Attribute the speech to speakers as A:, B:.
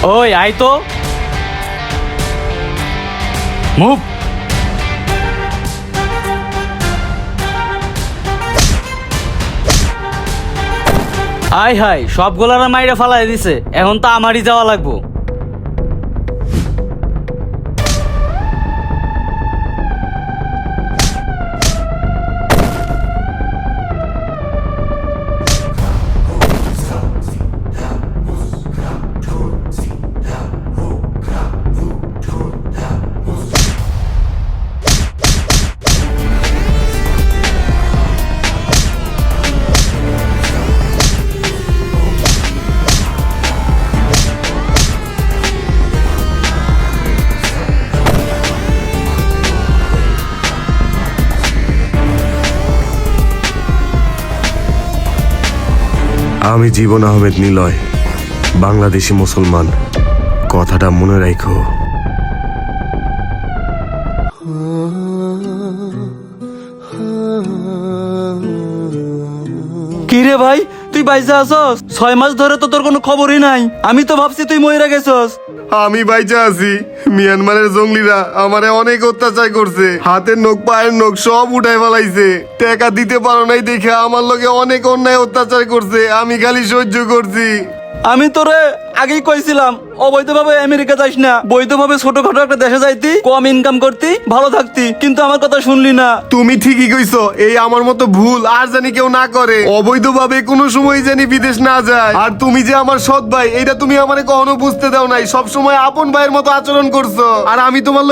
A: ওই আয় তো মুভ। আয় হাই সবগুলারা মাইরা ফালাই দিছে, এখন তো আমারই যাওয়া লাগবো।
B: আমি জীবন আহমেদ নিলয়, বাংলাদেশি মুসলমান। কথাটা মনে রাখো।
C: কি রে ভাই, তুই বাইসা আছস? 6 মাস ধরে তো তোর কোনো খবরই নাই। আমি তো ভাবছি তুই মইরা গেছস।
B: আমি বাইচা আছি। মিয়ানমারের জঙ্গলিরা আমারে অনেক অত্যাচার করছে, হাতের নখ পায়ের নখ সব উঠাই ফেলাইছে। টাকা দিতে পারো নাই দেখে আমার লগে অনেক অন্যায় অত্যাচার করছে, আমি খালি সহ্য করছি।
C: আমি তোরে আগেই কইছিলাম অবৈধভাবে আমেরিকা যাইস না, বৈধভাবে ছোটখাটো একটা দেশে যাইতি, কম ইনকাম করতি, ভালো থাকতি, কিন্তু আমার কথা শুনলি না।
B: তুমি ঠিকই কইছো, এই আমার মতো ভুল আর জানি কেউ না করে, অবৈধভাবে কোনো সময় জানি বিদেশ না যায়। আর তুমি যে আমার সৎ ভাই, এটা তুমি আমারে কখনো বুঝতে দাও নাই, সব সময় আপন ভাইয়ের মতো আচরণ করছো। আর আমি তোমার